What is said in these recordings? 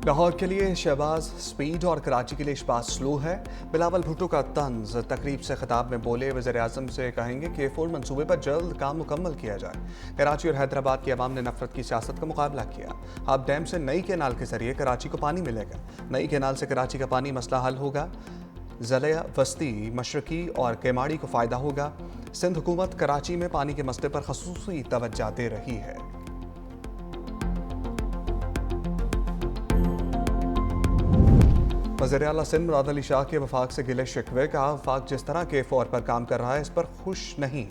लाहौर के लिए शहबाज स्पीड और कराची के लिए शहबाज स्लो है। बिलावल भुट्टो का तंज तकरीब से खिताब में बोले, वज़ीर आज़म से कहेंगे कि फोर मनसूबे पर जल्द काम मुकम्मल किया जाए। कराची और हैदराबाद की आवाम ने नफरत की सियासत का मुकाबला किया। अब डैम से नई कैनाल के जरिए कराची को पानी मिलेगा। नई कैनाल से कराची का पानी मसला हल होगा। ज़िला वस्ती, मशरकी और केमाड़ी को फ़ायदा होगा। सिंध हुकूमत कराची में पानी के मसले पर ख़ुसूसी तवज्जो दे रही है। वज़ीर आला सिंध मुराद अली शाह के वफाक से गिले शिकवे का। वफाक जिस तरह के फौर पर काम कर रहा है इस पर खुश नहीं।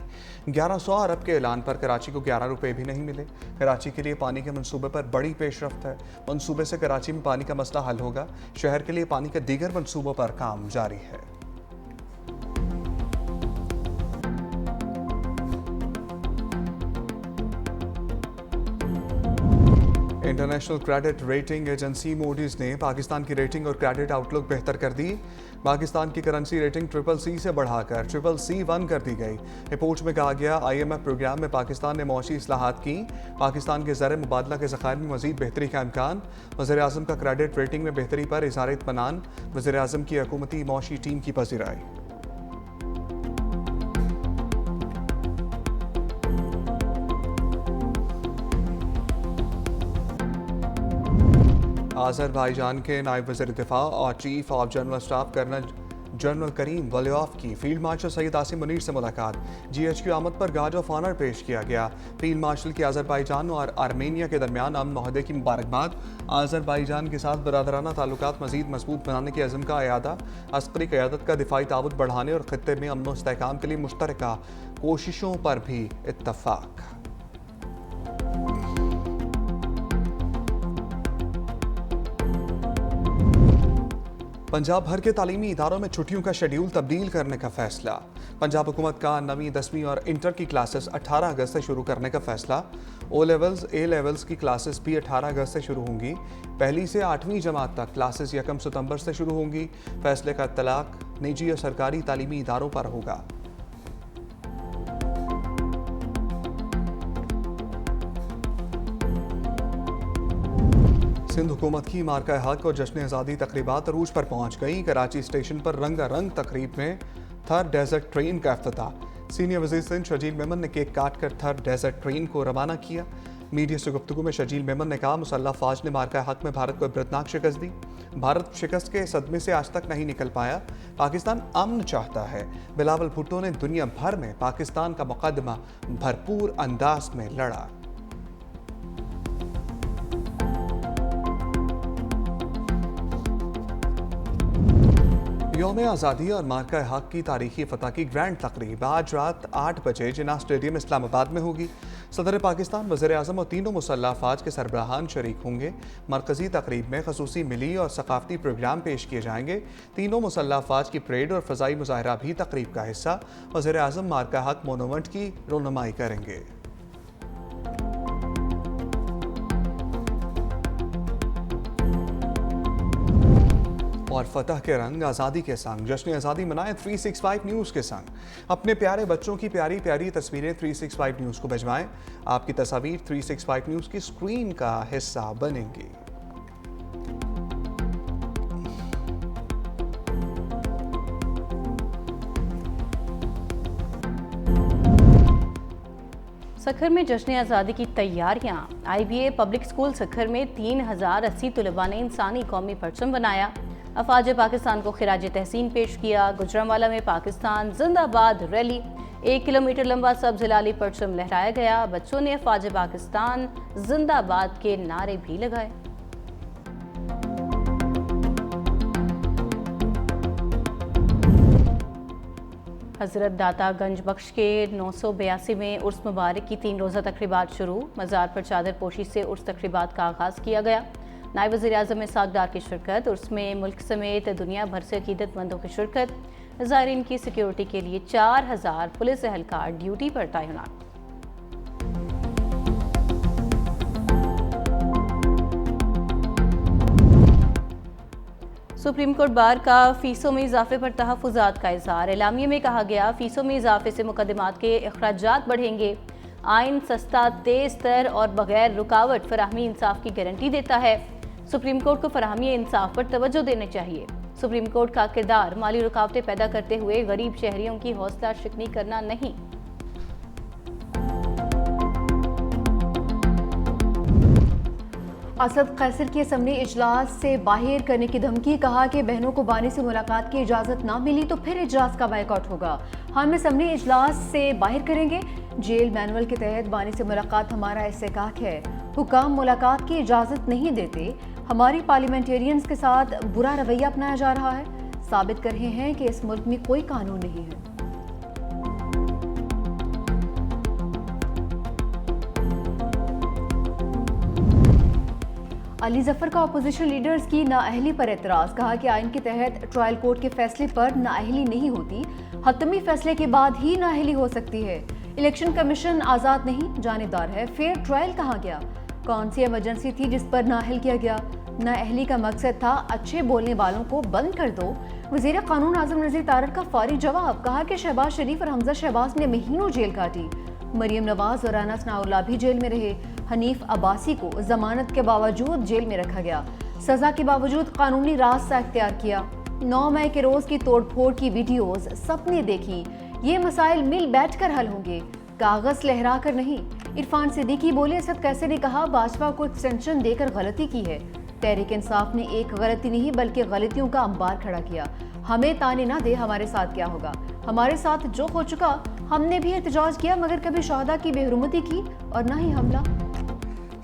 1100 अरब के ऐलान पर कराची को 11 रुपए भी नहीं मिले। कराची के लिए पानी के मंसूबे पर बड़ी पेशरफ्त है। मंसूबे से कराची में पानी का मसला हल होगा। शहर के लिए पानी के दीगर मंसूबों पर काम जारी है। International credit rating agency Moody's ने पाकिस्तान की रेटिंग और क्रेडिट आउटलुक बेहतर कर दी। पाकिस्तान की करेंसी रेटिंग CCC से बढ़ाकर CCC1 कर दी गई। रिपोर्ट में कहा गया, IMF प्रोग्राम में पाकिस्तान ने मौशी इस्लाहात की। पाकिस्तान के ज़र मुबादला के ज़खायर में मज़ीद बेहतरी का इम्कान। वज़ीर आज़म का क्रेडिट रेटिंग में बेहतरी पर इज़हार इत्मीनान। वज़ीर आज़म की हुकूमती मौशी टीम की पज़ीराई। आज़रबाईजान के नायब वज़ीर दिफा और chief of general staff colonel general Karim Valiyev की फील्ड मार्शल सैयद आसिम मुनीर से मुलाकात। GH की आमद पर गार्ड ऑफ ऑनर पेश किया गया। फील्ड मार्शल की आज़रबाईजान और आर्मेनिया के दरमियान अमन माहदे की मुबारकबाद। आज़रबाईजान के साथ बरादराना ताल्लुकात मज़ीद मजबूत बनाने के अज़्म का अयादा। अस्करी क़यादत का दिफाई ताउन बढ़ाने और ख़ित्ते में अमन व इस्तेहकाम के लिए मुश्तरका कोशिशों पर भी इत्तफ़ाक़। पंजाब भर के तालीमी इदारों में छुट्टियों का शेड्यूल तब्दील करने का फैसला। पंजाब हुकूमत का 9वीं, 10वीं और इंटर की क्लासेस 18 अगस्त से शुरू करने का फैसला। O लेवल्स, A लेवल्स की क्लासेस भी 18 अगस्त से शुरू होंगी। पहली से 8वीं जमात तक क्लासेस 1 सितंबर से शुरू होंगी। फैसले का इत्तलाक निजी और सरकारी तालीमी इदारों पर होगा। सिंध हुकूमत की मार्का हक और जश्न आज़ादी तकरीबात अरूज पर पहुंच गई। कराची स्टेशन पर रंगारंग तकरीब में थर डेजर्ट ट्रेन का इफ्तिताह। सीनियर वज़ीर सिंध शजील मेमन ने केक काट कर थर डेजर्ट ट्रेन को रवाना किया। मीडिया से गुफ्तगू में शजील मेमन ने कहा, मुसल्लह फ़ौज ने मार्का हक में भारत को इबरतनाक शिकस्त दी। भारत शिकस्त के सदमे से आज तक नहीं निकल पाया। पाकिस्तान अमन चाहता है। बिलावल भुट्टो ने दुनिया भर में पाकिस्तान का मुकदमा भरपूर अंदाज में लड़ा। यौम आज़ादी और मार्का हक की तारीखी फतह की ग्रैंड तकरीब आज रात 8 बजे जिन्ना स्टेडियम इस्लामाबाद में होगी। सदर पाकिस्तान, वज़ीर आज़म और तीनों मुसल्लह अफ़वाज के सरबराहान शरीक होंगे। मरकज़ी तकरीब में ख़ुसूसी मिली और सकाफ़ती प्रोग्राम पेश किए जाएंगे। तीनों मुसल्लह अफ़वाज की परेड और फ़ज़ाई मुज़ाहरा भी तकरीब का हिस्सा। वज़ीर आज़म मार्का हक मोनूमेंट की रोनुमाई करेंगे। और फतह के रंग आज़ादी के संग जश्न आज़ादी मनाए 365 न्यूज़ के संग। अपने प्यारे बच्चों की प्यारी प्यारी तस्वीरें 365 न्यूज़ को भिजवाएं। आपकी तस्वीर 365 न्यूज़ की स्क्रीन का हिस्सा बनेंगी। सखर में जश्न आज़ादी की तैयारियां। IBA पब्लिक स्कूल सखर में 3080 तलबा ने इंसानी कौमी परचम बनाया। अफवाज पाकिस्तान को खिराज तहसीन पेश किया। गुजरांवाला में पाकिस्तान जिंदाबाद रैली। 1 किलोमीटर लंबा सब्ज़ हिलाली परचम लहराया गया। बच्चों ने अफवाज पाकिस्तान जिंदाबाद के नारे भी लगाए। हज़रत दाता गंज बख्श के 982 में उर्स मुबारक की 3 रोज़ा तकरीबात शुरू। मज़ार पर चादर पोशी से उर्स तकरीबात का आगाज़ किया गया। नायब वज़ीर आज़म इसाक डार की शिरकत। उर्स में मुल्क समेत दुनिया भर से अकीदतमंदों की शिरकत। ज़ायरीन की सिक्योरिटी के लिए 4000 पुलिस एहलकार ड्यूटी पर तैनात। सुप्रीम कोर्ट बार का फीसों में इजाफे पर तहफ़्फ़ुज़ात का इज़हार। एलामिये में कहा गया, फीसों में इजाफे से मुकदमात के अखराजात बढ़ेंगे। आइन सस्ता, तेज़ तर और बगैर रुकावट फराहमी इंसाफ की गारंटी देता है। सुप्रीम कोर्ट को फराहमी इंसाफ पर तवज्जो देनी चाहिए। सुप्रीम कोर्ट का किरदार माली रुकावटें पैदा करते हुए गरीब शहरियों की हौसला शिकनी करना नहीं। असद कैसर की असम्बली इजलास से बाहर करने की धमकी, कहा कि बहनों को बानी से मुलाकात की इजाज़त ना मिली तो फिर इजलास का बायकॉट होगा। हम असम्बली इजलास से बाहर करेंगे। जेल मैनुअल के तहत बानी से मुलाकात हमारा इस्तेकाक है। हुकाम मुलाकात की इजाज़त नहीं देते। हमारी पार्लियामेंटेरियंस के साथ बुरा रवैया अपनाया जा रहा है। साबित कर रहे हैं कि इस मुल्क में कोई कानून नहीं है। अली जफर का अपोजिशन लीडर्स की नाअहली पर एतराज़, कहा कि आइन के तहत ट्रायल कोर्ट के फैसले पर नाअहली नहीं होती, हतमी फैसले के बाद ही नाअहली हो सकती है। इलेक्शन कमीशन आज़ाद नहीं, जानेदार है, फिर ट्रायल कहाँ गया? कौन सी इमरजेंसी थी जिस पर नाअहल किया गया? नाअहली का मकसद था अच्छे बोलने वालों को बंद कर दो। वज़ीर कानून आज़म नज़ीर तारड़ का फौरी जवाब, कहा कि शहबाज शरीफ और हमजा शहबाज ने महीनों जेल काटी। मरियम नवाज और राना सनाउल्लाह भी जेल में रहे। हनीफ अब्बासी को जमानत के बावजूद जेल में रखा गया। सजा के बावजूद कानूनी रास्ता इख्तियार किया। 9 मई के रोज की तोड़फोड़ की वीडियोस सबने देखी। ये मसाइल मिल बैठकर हल होंगे, कागज लहरा कर नहीं। इरफान सिद्दीकी बोले, असद कैसर ने कहा भाजपा को एक्सटेंशन देकर गलती की है। तहरीक इंसाफ ने एक गलती नहीं बल्कि गलतियों का अंबार खड़ा किया। हमें ताने ना दे हमारे साथ क्या होगा। हमारे साथ जो हो चुका, हमने भी एहतजाज किया मगर कभी शहदा की बेहुरमती की और ना ही हमला।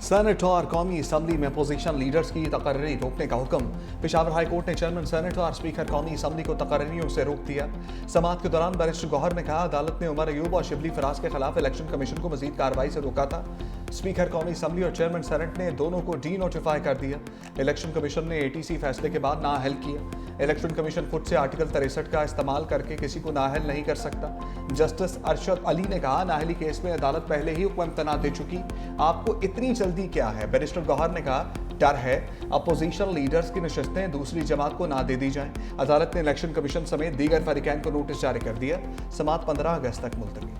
सेनेट और कौमी असम्बली में अपोजिशन लीडर्स की तकर्री रोकने का हुक्म। पेशावर हाई कोर्ट ने चेयरमैन सेनेट और स्पीकर कौमी असम्बली को तकर्रियों से रोक दिया। समाअत के दौरान बैरिस्टर गौहर ने कहा, अदालत ने उमर अयूब और शिबली फराज के खिलाफ इलेक्शन कमीशन को मजीद कार्रवाई से रोका था। स्पीकर कौमी असम्बली और चेयरमैन सेनेट ने दोनों को डी नोटिफाई कर दिया। इलेक्शन कमीशन ने ATC फैसले के बाद नाअहल किया। इलेक्शन कमीशन खुद से आर्टिकल 63 का इस्तेमाल करके किसी को नाअहल नहीं कर सकता। जस्टिस अरशद अली ने कहा, नाअहली केस में अदालत पहले ही हुक्म इम्तना दे चुकी, आपको इतनी जल्दी क्या है। बैरिस्टर गौहर ने कहा, डर है अपोजिशन लीडर्स की नशस्तें दूसरी जमात को ना दे दी जाएं। अदालत ने इलेक्शन कमीशन समेत दीगर फरीकैन को नोटिस जारी कर दिया। समाअत 15 अगस्त तक मुलतवी।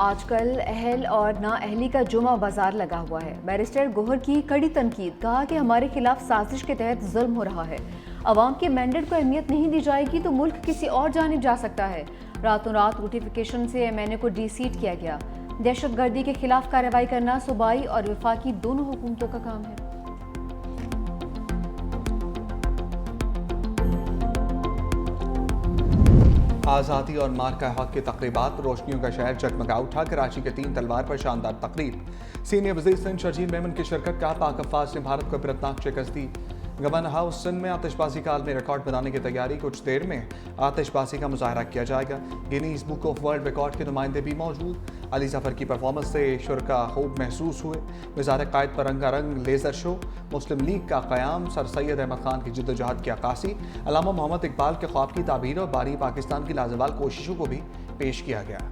आजकल अहल और नाअहली का जुमा बाजार लगा हुआ है। बैरिस्टर गौहर की कड़ी तनकीद, कहा कि हमारे खिलाफ साजिश के तहत जुल्म हो रहा है। अवाम के मैंडेट को अहमियत नहीं दी जाएगी तो मुल्क किसी और जानिब जा सकता है। रातों रात नोटिफिकेशन से MNA को डीसीट किया गया। दहशतगर्दी के खिलाफ कार्रवाई करना सूबाई और वफाकी दोनों हुकूमतों का काम है। आज़ादी और मार्का हक की तकरीबात, रोशनियों का शहर जगमगा उठा। कराची के 3 तलवार पर शानदार तकरीब। सीनियर वज़ीर सिंध शजील मेमन की शिरकत का पाक अफवाज ने भारत को इबरतनाक शिकस्त दी। गवर्नर हाउस सिंध में आतिशबाजी का आलमी रिकॉर्ड बनाने की तैयारी। कुछ देर में आतिशबाजी का मुजाहरा किया जाएगा। Guinness book of world record के नुमाइंदे भी मौजूद। अली जफर की परफॉर्मेंस से शुरका खूब महसूस हुए। वज़ारत कायद पर रंगारंग लेज़र शो। मुस्लिम लीग का क़याम, सर सैयद अहमद खान की जिद्दोजहद की अक्कासी। अल्लामा मोहम्मद इकबाल के ख्वाब की ताबीर और बारी पाकिस्तान की लाजवाल कोशिशों को भी पेश किया गया।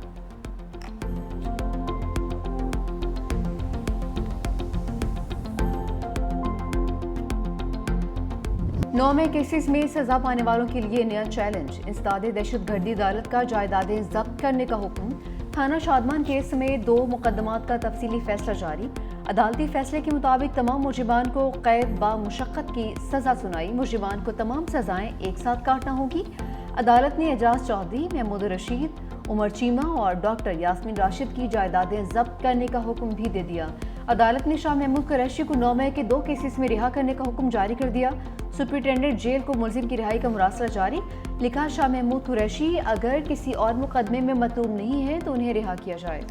9 मई केसेस में सजा पाने वालों के लिए नया चैलेंज। इंसदाद दहशतगर्दी अदालत का जायदादें जब्त करने का हुक्म। थाना शादमान केस में 2 मुकदमात का तफसीली फैसला जारी। अदालती फैसले के मुताबिक तमाम मुजरिमान को कैद बा मुशक्कत की सजा सुनाई। मुजरिमान को तमाम सजाएं एक साथ काटना होगी। अदालत ने एजाज चौधरी, महमूद रशीद, उमर चीमा और डॉक्टर यास्मीन राशिद की जायदादें जब्त करने का हुक्म भी दे दिया। अदालत ने शाह महमूद कुरैशी को 9 मई के 2 केसेस में रिहा करने का हुक्म जारी कर दिया। सुप्रिंटेंडेंट जेल को मुलजिम की रिहाई का मुरासला जारी। लिखा, शाह महमूद कुरैशी अगर किसी और मुकदमे में मतलूब नहीं है तो उन्हें रिहा किया जाए।